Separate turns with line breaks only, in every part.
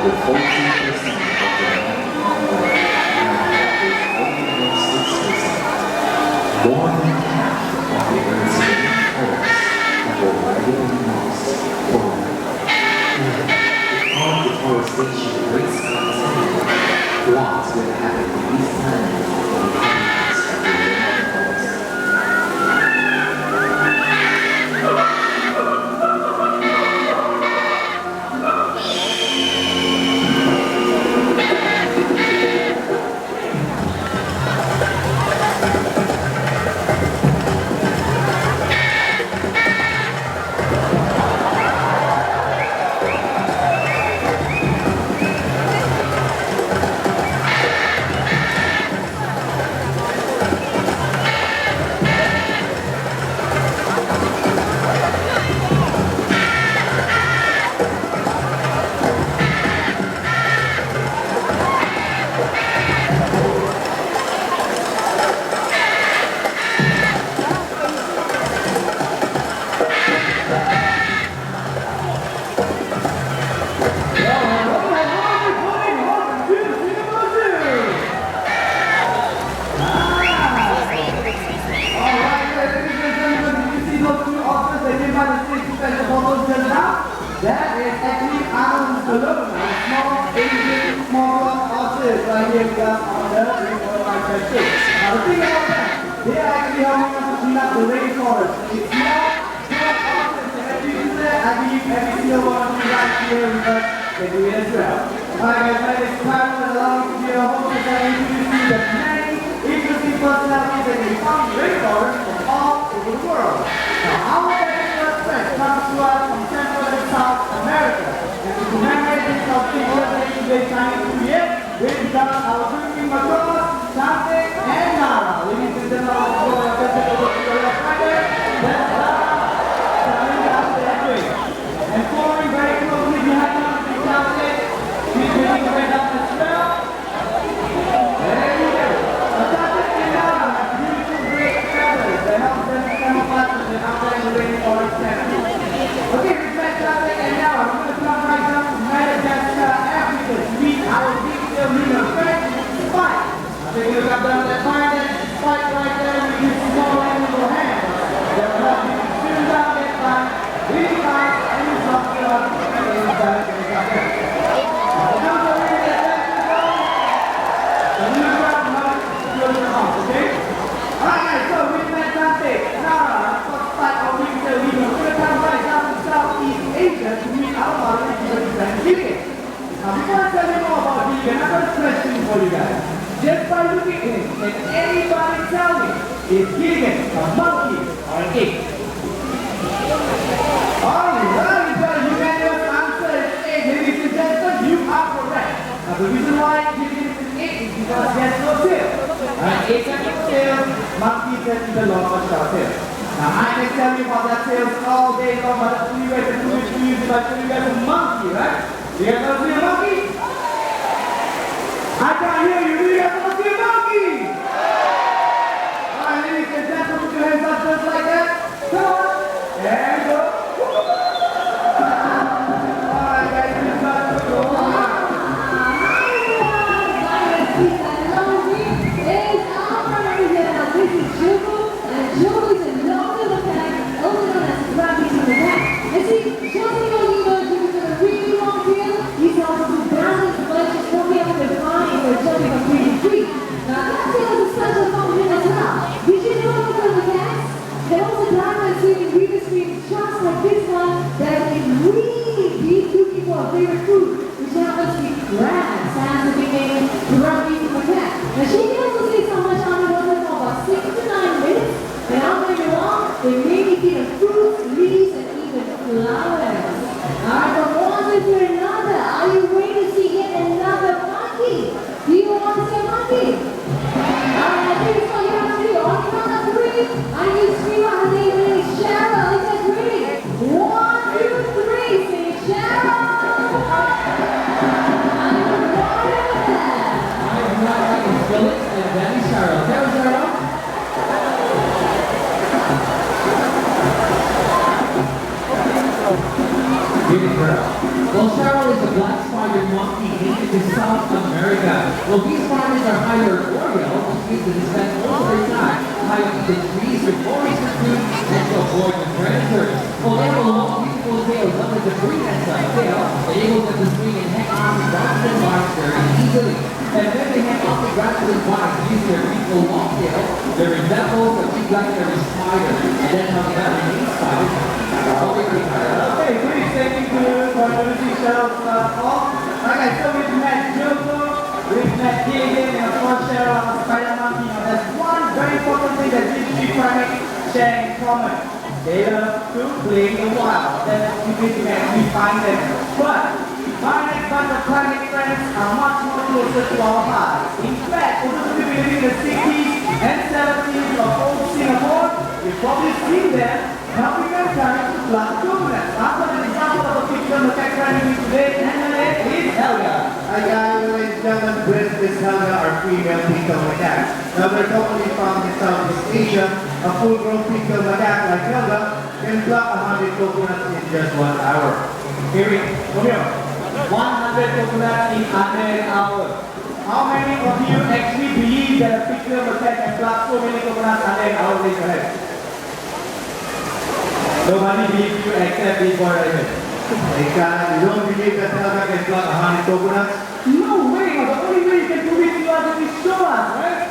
over 14% of the land on Earth now covers only 6%. More than half of the Earth's rainforests have already been lost forever. Because deforestation rates continue, what will happen to these lands in the context of the rainforest?
That is actually Arnold's balloon, a small Asian small horses right here with us on the Rainforest Festival. Now the thing about that, they are actually helping us to clean up the rainforest. It's small horses, and as you do that, I believe every single one of you right here with us can do it as well. Alright guys, my name is Kyle and allow me to be your host as I introduce you the many interesting personalities that can be found in rainforests from all over the world. Now our very first friend comes to us from Central and South America, and to commemorate this Southeast Day Chinese New Year, we've done our drinking Macron, Sante, and Nara. Ladies and gentlemen, let's go and get it over to the left right there. That's Nara, coming down that way. And following very closely behind us is Sante. She's drinking right up as well. There you go. Sante and Nara have beautiful great feathers that help them camouflage the outside the rainforest center. Okay, we've met Sante and now I'm going to come right down to Madagascar, Africa to meet our detailed leader friend, Spike. Take a look up down that fire there, Spike right there with his small animal hands. They'll help you to shoot out that fire, really fast, and you drop it up, and it's back and it's up there. Now we're ready to let you go. So you grab another close your mouth, okay? Alright guys, so we've met Sante, Nara, Spike, our detailed leader. We're going to come right down to Southeast Asia to meet our modern friend, Vegan. Now before I tell you more about Vegan, I've got a question for you guys. Just by looking at him, can anybody tell me, is Vegan a monkey or an ape? Alright, the unanimous answer is ape. Ladies and gentlemen, you are correct. Now the reason why Vegan is an ape is because he has no tail. Apes have no tail, monkeys have either long or short tail. Now I can tell you about that tails all day long, but that's only way to do it for you if I show you guys a monkey, right? You guys want to see a monkey? I can't hear you. Do you guys want to see a monkey? Alright, ladies and gentlemen, put your hands up just like that. Come on. And go. Alright, guys, you got to go.
Favorite food, which happens to be crabs. Sounds a big name, rugby macaque. Now she can also say so much on it for about 6 to 9 minutes. And I'll bring it along. They may be feeding fruits, leaves, and even flowers. Alright, but one way to another, are you ready to see yet another monkey? Do you want to see a monkey? Alright, here's what you have to do. On the count of 3, I need to scream out her name. Her name is Cheryl. Is that ready? 1, 2, 3. Say Cheryl.
Phyllis and then Cheryl. Tell Cheryl. Beauty girl. Well, Cheryl is a black spotted
water monkey native to South America. Well, these primates are hyperboreal, which means that they spend most of their time high up in the trees with forest for food and to avoid the predators. Well, they have a long, beautiful tail, something to bring that side tail, enables them to swing and hang on to branches and vines very easily. And when they hang on to branches and vines using their beautiful long tail, they resemble the big black spider. And that's how they got the name spiders.
Okay, please thank you for introducing yourselves all. Okay, so we've met Joko, we've met David, and of course Cheryl, our spider monkey. Now there's one very important thing that these three primates share in common. They love to play in the wild. That's the way we actually find them. But my next bunch of primate friends are much more closer to our hearts. In fact, for those of you living in the 60s and 70s of old Singapore, you've probably seen them helping their parents to plant coconuts. After an example of a picture of the cat friend with today, and her name is Helga.
Hi guys, ladies and gentlemen, this is Helga, our female pinktail macaque. Now they're commonly found in Southeast Asia. A full-grown pinktail macaque like Helga can pluck 100 coconuts in just 1 hour.
Here we go. 100 coconuts in under an hour. How many of you actually believe that a picture of a cat can pluck so many coconuts under an hour? Raise your hand. Nobody believes you except this boy right here.
Hey Kana, you don't believe that Helga can pluck 100 coconuts?
No way! The only way you can do it is to show us, right?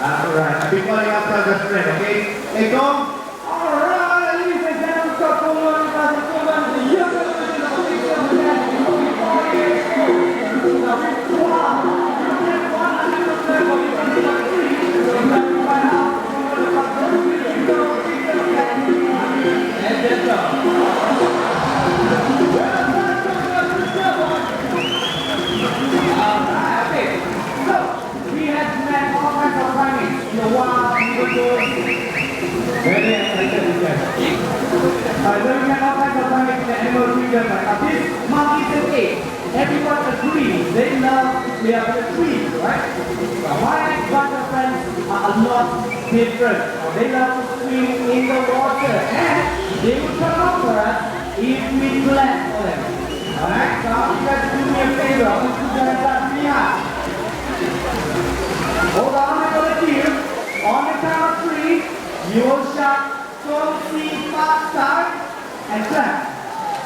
Alright, I'll be calling up Helga's friend, okay? Hey Tom!
Alright, ladies and gentlemen, stop following us and follow us. The younger version of a picture of a cat is only 4 years old. Now, wow! You get 100% of you can do like 3. So you have to find out what the fuck is going on. You know, picture of a cat. And that's all. Alright, okay. So, we have met all kinds of primates in the wild, in the bush. Very excited with them. So we have all kinds of primates in the animal kingdom. But this monkeys and apes, everyone agrees they love to play up in the trees, right? But my next bunch of friends are a lot different. They love to swim in the water, and they will come up for us if we clap for them. Alright, so you guys do me a favor. I want you guys to behind. Hold on to the cue. On the count of 3, you will shout, "Don't see fast time," and clap.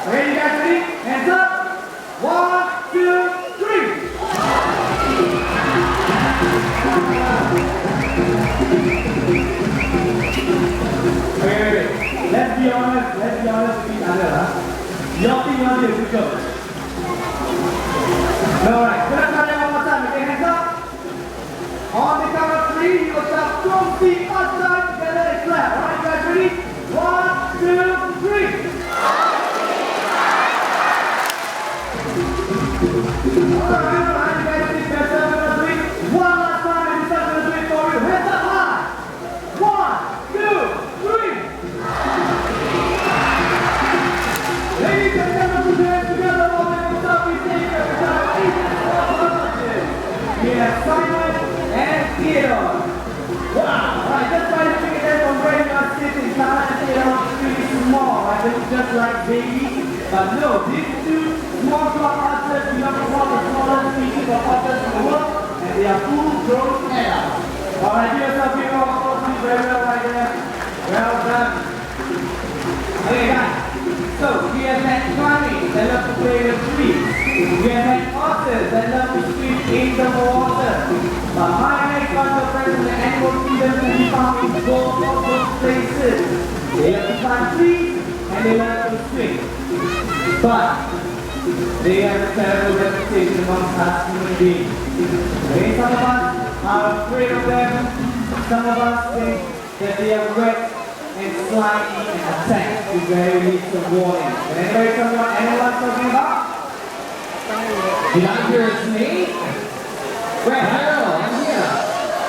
Okay, you guys ready? Hands up. 1, 2, 3. Okay. Let's be honest with each other. Your team wants you to go. Alright, let's try that one more time. Okay, hands up. On the count of 3, you will shout, "Don't see fast time," together and clap. Alright, you guys ready? 1, 2, 3. Alright, you guys think that's how we're gonna do it? One last time, and this time I'm gonna do it for you. Hands up high. 1, 2, 3. Ladies and gentlemen, put your hands together while we go up. We take it with our agents for partnership. We have Simon and Theodore. Wow! Alright, just try to figure that from where you are sitting. Simon and Theodore are really small. I think just like babies. But no, these two small claw otters belong to one of the smallest species of otters in the world, and they are full-grown adults. Alright, give yourself a big round of applause, please. Very well right there. Well done. Okay, guys. So, we have had primates that love to play in the trees. We have had otters that love to swim in the water. But my next bunch of friends in the animal kingdom can be found in both of those places. They love to climb trees and they love to swim. But they have a terrible reputation amongst us human beings. Okay, some of us are afraid of them. Some of us think that they are wet and slimy and attack with very little warning. Can anybody tell me what anyone's talking about?
Did I hear a snake?
Where?
Harold, I'm here.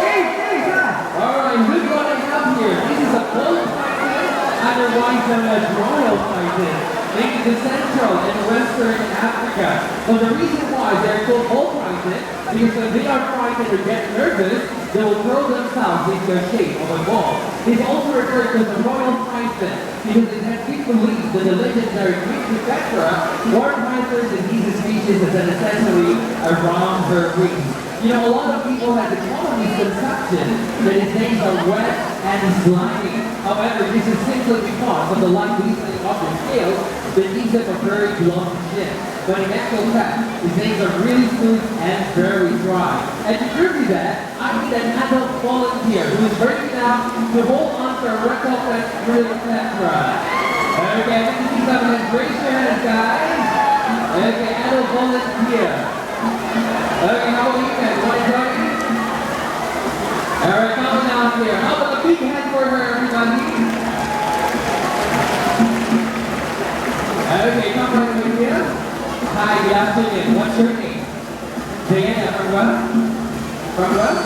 Hey, guys!
Alright, look what I have here. This is a cold python, otherwise known as royal python, native to Central and Western Africa. Well, the reason why they're called cold python, because when they are frightened or get nervous, they will throw themselves into the shape of a ball. It's also referred to as a royal python because it has big believe that the legendary Greek prefectura warned pythons and these species as an essentially around her wings. You know, a lot of people have the common misconception that its names are wet and slimy. However, this is simply because of the light glistening of the scales that gives them a very blunt skin. But in actual fact, its names are really smooth and very dry. And to prove you that, I need an adult volunteer who is brave enough to hold on to a recompense prefectura. Okay, we can see some hands. Raise your hands, guys. Okay, adult volunteer. Okay, how about you guys? Want to join me? Alright, come on down here. How about a big hand for her, everybody? Okay, come right over here. Hi, good afternoon. What's your name? Diana, from what? From what?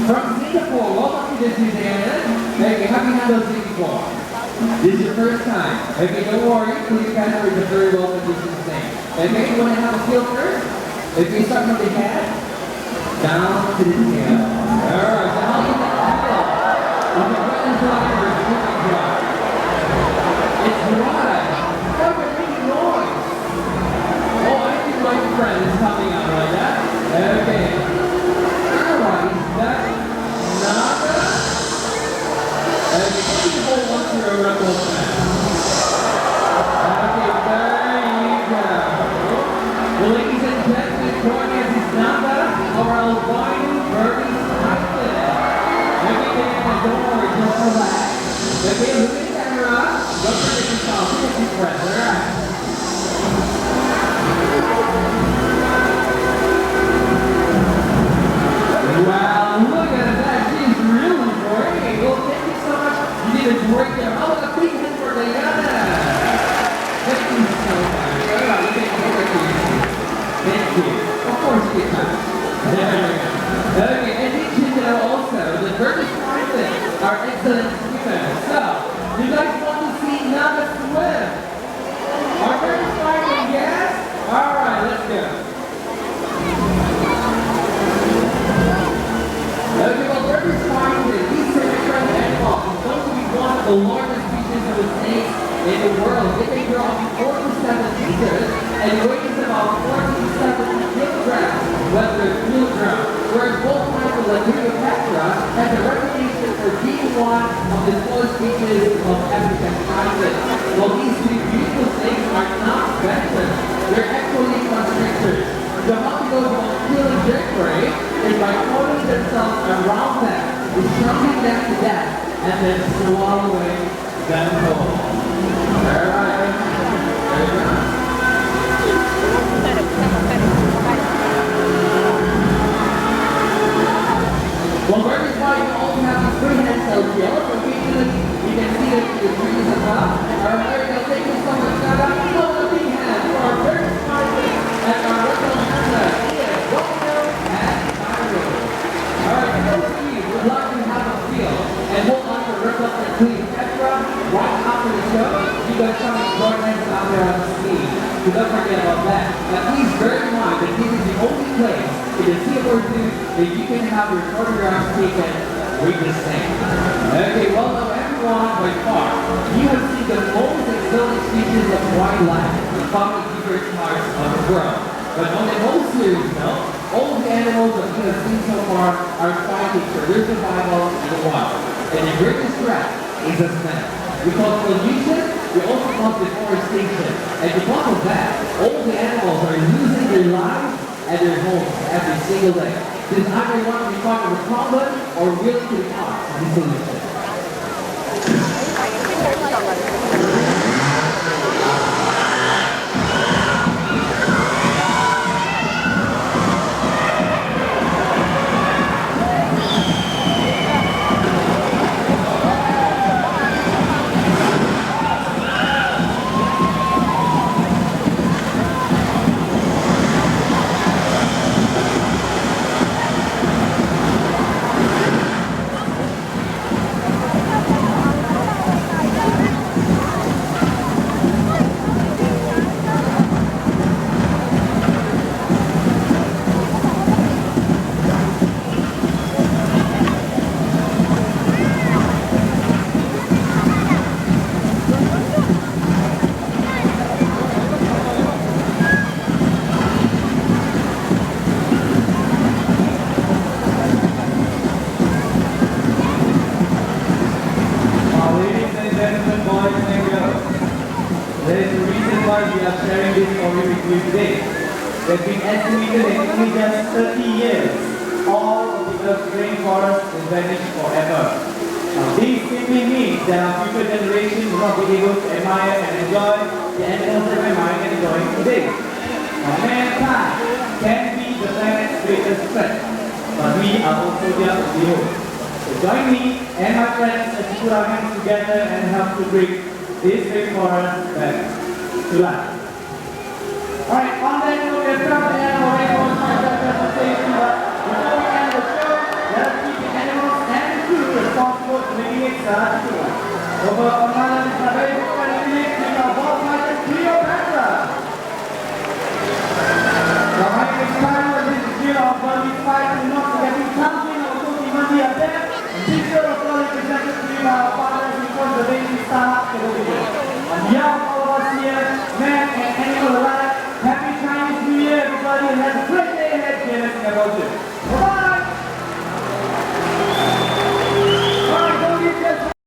From Singapore. Welcome to this, Diana. Okay, have you handled this before? This is your first time. Okay, don't worry. Please category is a very well positioned thing. Okay, you want to have a feel first? If you start from the head, down to the tail. Alright, so how do you feel? Is it wet and dry or is it dry? It's dry. Oh, you're making noise. Oh, I think my friend is coming out like that. Okay. Alright, that's Naga. Okay, can you hold on to your rebel fan? Okay, there you go. Well, ladies and gentlemen, joining us is Naga, our albino Burmese python. Okay, don't worry, just relax. Okay, look at the camera. Don't forget yourself. Look at your breath, alright? Wow, look at that. She's really great. Well, thank you so much. You did a great job. How about a big hand for Diana? Thank you so much. Alright, you take a break. Thank you. Of course you can. There we go. Okay, and did you know also the British python are excellent swimmers. So, you guys want to see Naga swim? Our British python, yes? Alright, let's go. Okay, well, British python, these semi-friendly animals is going to be one of the largest species of snakes in the world. They can grow up to 4 to 7 meters and weighs about 40 to 70 kilograms, whether it's kilogram. Whereas both types of Lepidoptera has a reputation for being one of the smallest species of African python. While these three beautiful snakes are not venomous, they're actually constrictors. So how to go about killing their prey is by coiling themselves around them, choking them to death, and then swallowing them whole. Alright, there you go. Well, Burmese python also have these three hand-celled gills, so occasionally you can see it in the trees as well. Alright, there you go. Thank you so much, Naga. Hold a big hand for our Burmese python and our regional handler, Ian, Romeo, and Cairo. Alright, for those of you who would like to have a feel and hold on to Ripple and Cleopatra right after the show, you guys come and join us out there on the scene. So don't forget about that. Now please bear in mind that this is the only place in the Singapore Zoo that you can have your photographs taken with the snake. Okay, well now everyone, by far, you have seen the most exotic species of wildlife found in different parts of the world. But on the most serious note, all the animals that we have seen so far are fighting for their survival in the wild. And the greatest threat is the snake. We cause pollution, we also cause deforestation. And because of that, all the animals are losing their lives and their homes every single day. Since either want to be part of the problem or willing to be part of the solution.
sharing this story with you today. It's been estimated that in only just 30 years, all of the Earth's rainforest will vanish forever. Now, this simply means that our future generations will not be able to admire and enjoy the animals that we admire and enjoying today. Now, mankind can be the planet's greatest threat, but we are also just behold. So join me and my friends as we put our hands together and help to bring this rainforest back to life. Alright, on that note, we have come to the end of our Rainforest Concept presentation, but before we end the show, let us keep the animals and the crew responsible for making it such a good one. Over on my left is my very good friend Felix with our ball fighter Cleopatra. Now, my name is Kyle and this is Gio of Burmese Fight. Do not forget to something of Cookie Monday up there. This show is probably presented to you by our partners because the Rainy Star Television. On behalf of all of us here, man and animal alike, Happy Chinese New Year, everybody, and have a great day ahead here in Singapore. Bye-bye!